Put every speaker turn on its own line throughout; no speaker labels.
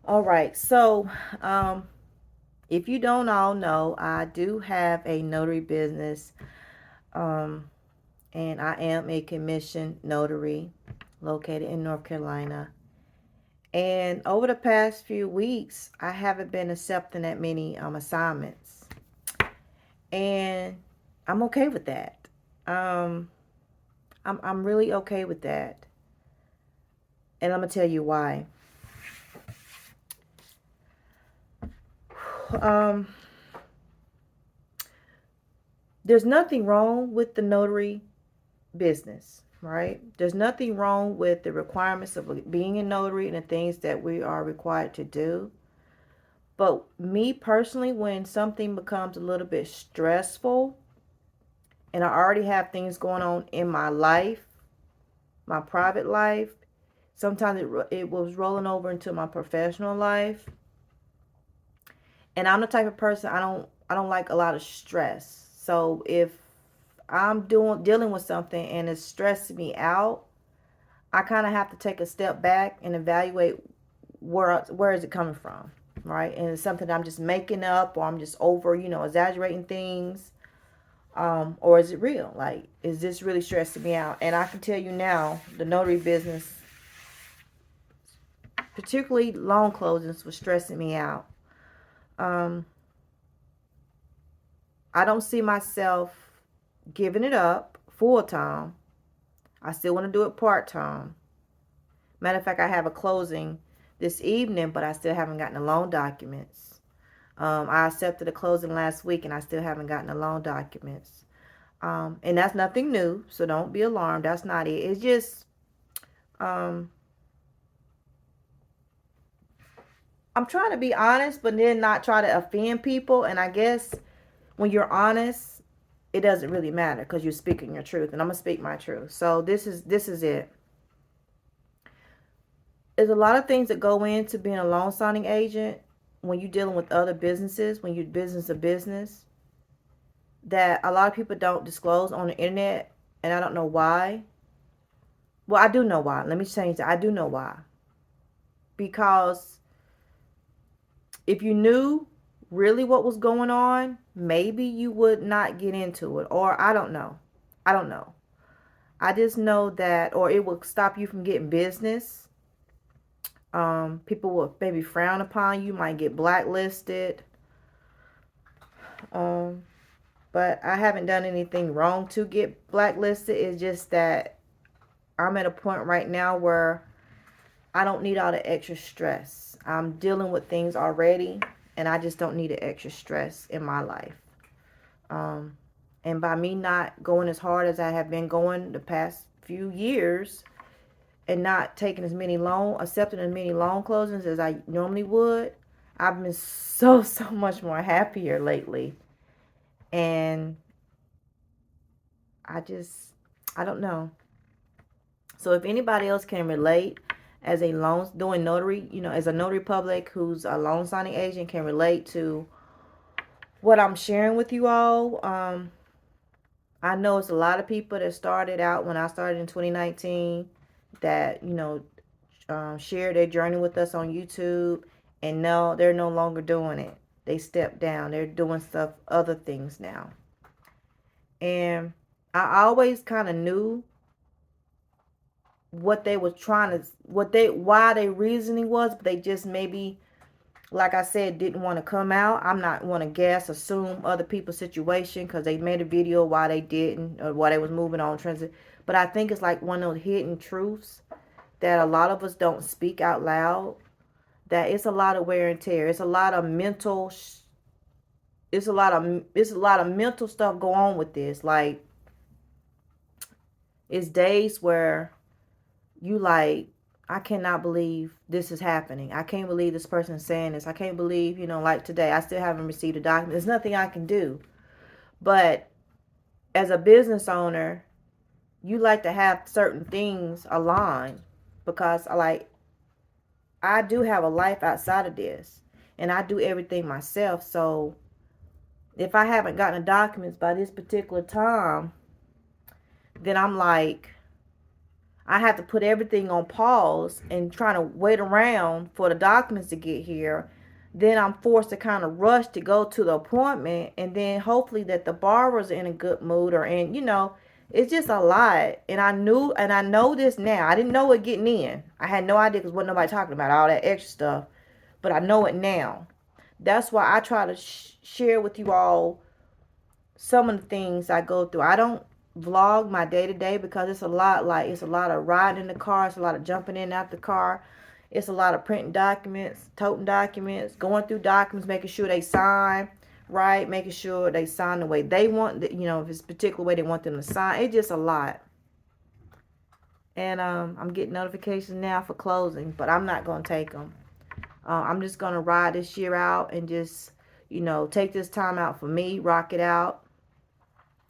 All right. So, if you don't all know, I do have a notary business, um, and I am a commissioned notary located in North Carolina. And over the past few weeks, I haven't been accepting that many assignments, and I'm okay with that. Um, I'm really okay with that, and I'm gonna tell you why. Um, there's nothing wrong with the notary business, right? There's nothing wrong with the requirements of being a notary and the things that we are required to do. But me personally, when something becomes a little bit stressful and I already have things going on in my life, my private life, sometimes it was rolling over into my professional life. And I'm the type of person I don't like a lot of stress. So if I'm dealing with something and it's stressing me out, I kind of have to take a step back and evaluate where is it coming from, right? And it's something I'm just making up, or I'm just over, exaggerating things, or is it real? Like, is this really stressing me out? And I can tell you now, the notary business, particularly loan closings, was stressing me out. Um, I don't see myself giving it up full time. I still want to do it part time. Matter of fact, I have a closing this evening, but I still haven't gotten the loan documents. I accepted a closing last week, and I still haven't gotten the loan documents. And that's nothing new, so don't be alarmed. That's not it. It's just um, I'm trying to be honest, but then not try to offend people. And I guess when you're honest, it doesn't really matter because you're speaking your truth, and I'm gonna speak my truth. So this is it. There's a lot of things that go into being a loan signing agent when you're dealing with other businesses, when you're business to business, that a lot of people don't disclose on the internet, and I don't know why. Well, I do know why. Let me change that. I do know why. Because if you knew really what was going on, maybe you would not get into it. Or I don't know. I don't know. I just know that, or it will stop you from getting business. People will maybe frown upon you, might get blacklisted. Um, but I haven't done anything wrong to get blacklisted. It's just that I'm at a point right now where I don't need all the extra stress. I'm dealing with things already, and I just don't need the extra stress in my life. Um, and by me not going as hard as I have been going the past few years, and not taking accepting as many loan closings as I normally would, I've been so much more happier lately. And I just, I don't know. So if anybody else can relate as a loan doing notary, as a notary public who's a loan signing agent can relate to what I'm sharing with you all. I know it's a lot of people that started out when I started in 2019 that, shared their journey with us on YouTube, and no, they're no longer doing it. They stepped down. They're doing other things now. And I always kind of knew what they was trying to, why their reasoning was, but they just maybe, like I said, didn't want to come out. I'm not want to guess, assume other people's situation because they made a video why they didn't, or why they was moving on transit. But I think it's like one of those hidden truths that a lot of us don't speak out loud. That it's a lot of wear and tear. It's a lot of mental. It's a lot of mental stuff go on with this. Like, it's days where you like, I cannot believe this is happening. I can't believe this person's saying this. I can't believe, like today, I still haven't received a document. There's nothing I can do. But as a business owner, you like to have certain things aligned, because I do have a life outside of this, and I do everything myself. So if I haven't gotten the documents by this particular time, then I have to put everything on pause and trying to wait around for the documents to get here. Then I'm forced to kind of rush to go to the appointment, and then hopefully that the borrower's in a good mood or in, it's just a lot. And I know this now. I didn't know it getting in. I had no idea because wasn't nobody talking about all that extra stuff, but I know it now. That's why I try to share with you all some of the things I go through. I don't vlog my day to day because it's a lot. Like, it's a lot of riding in the car, it's a lot of jumping in and out the car, it's a lot of printing documents, toting documents, going through documents, making sure they sign right, making sure they sign the way they want, if it's a particular way they want them to sign. It's just a lot. And I'm getting notifications now for closing, but I'm not going to take them. I'm just going to ride this year out and just, take this time out for me, rock it out,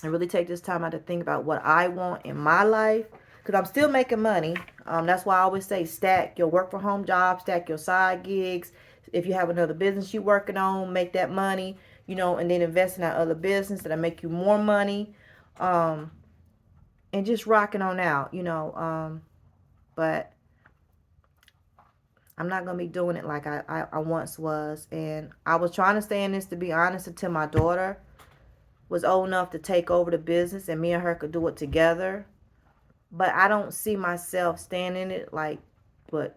and really take this time out to think about what I want in my life. Because I'm still making money. That's why I always say stack your work from home job, stack your side gigs. If you have another business you're working on, make that money, and then invest in that other business that'll make you more money. And just rocking on out. But I'm not going to be doing it like I once was. And I was trying to stay in this, to be honest, until my daughter was old enough to take over the business and me and her could do it together. But I don't see myself staying in it like,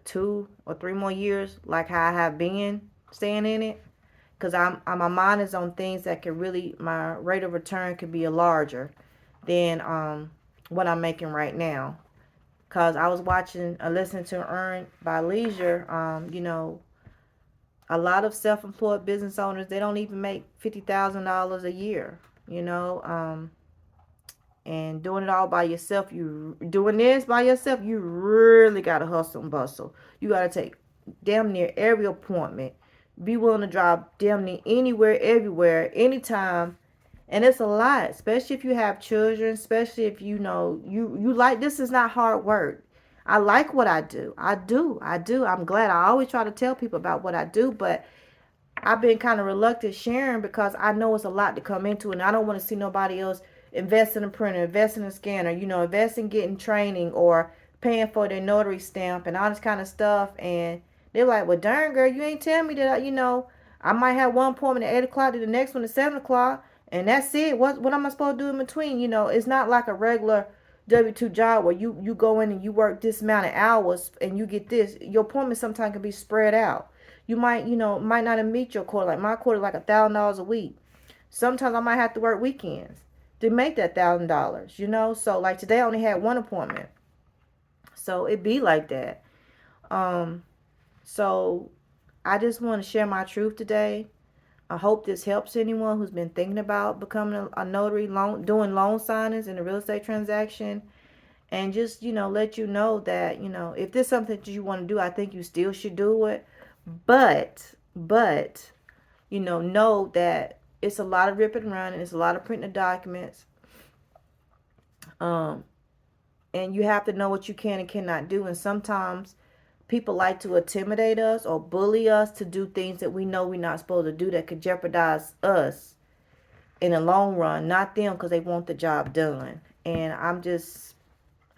2 or 3 more years like how I have been staying in it. Because my mind is on things that can really, my rate of return could be larger than what I'm making right now. Because I was listening to Earn by Leisure, a lot of self-employed business owners, they don't even make $50,000 a year, and doing it all by yourself. You doing this by yourself, you really got to hustle and bustle. You got to take damn near every appointment. Be willing to drive damn near anywhere, everywhere, anytime. And it's a lot, especially if you have children, especially if you like, this is not hard work. I like what I do. I do. I'm glad. I always try to tell people about what I do, but I've been kind of reluctant sharing because I know it's a lot to come into it, and I don't want to see nobody else invest in a printer, invest in a scanner, invest in getting training or paying for their notary stamp and all this kind of stuff. And they're like, well, darn, girl, you ain't telling me that, I might have one appointment at 8 o'clock to the next one at 7 o'clock, and that's it. What am I supposed to do in between? It's not like a regular W-2 job where you go in and you work this amount of hours and you get this. Your appointments sometimes can be spread out. You might not meet your quota. Like my quota, like $1,000 a week. Sometimes I might have to work weekends to make that $1,000. So like today I only had one appointment. So it be like that. So I just want to share my truth today. I hope this helps anyone who's been thinking about becoming a notary, doing loan signings in a real estate transaction. And just, let you know that, if there's something that you want to do, I think you still should do it. But, know that it's a lot of ripping and running. It's a lot of printing documents. And you have to know what you can and cannot do. And sometimes people like to intimidate us or bully us to do things that we know we're not supposed to do that could jeopardize us in the long run, not them, because they want the job done. And I'm just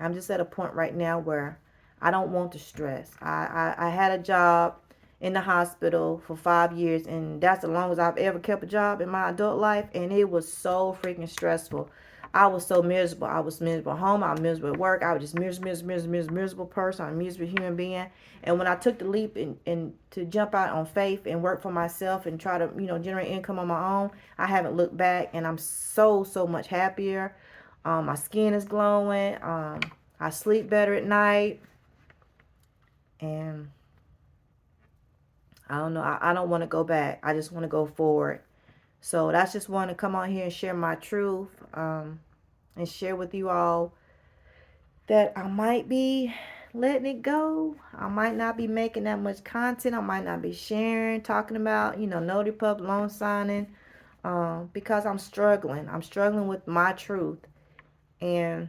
at a point right now where I don't want the stress. I had a job in the hospital for 5 years, and that's the longest I've ever kept a job in my adult life, and it was so freaking stressful. I was so miserable. I was miserable at home. I was miserable at work. I was just miserable person. I'm a miserable human being. And when I took the leap and to jump out on faith and work for myself and try to, generate income on my own, I haven't looked back, and I'm so much happier. My skin is glowing. I sleep better at night. And I don't know. I don't want to go back. I just want to go forward. So that's just want to come on here and share my truth. And share with you all that I might be letting it go. I might not be making that much content. I might not be sharing, talking about, notary pub, loan signing. Because I'm struggling. I'm struggling with my truth. And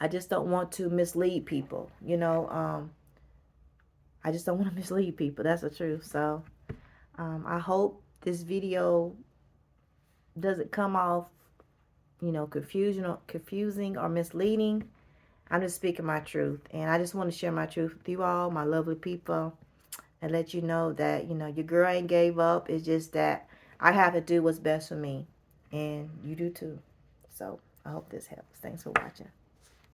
I just don't want to mislead people. I just don't want to mislead people. That's the truth. So I hope this video doesn't come off, confusing or misleading. I'm just speaking my truth. And I just want to share my truth with you all, my lovely people, and let you know that, your girl ain't gave up. It's just that I have to do what's best for me. And you do too. So I hope this helps. Thanks for watching.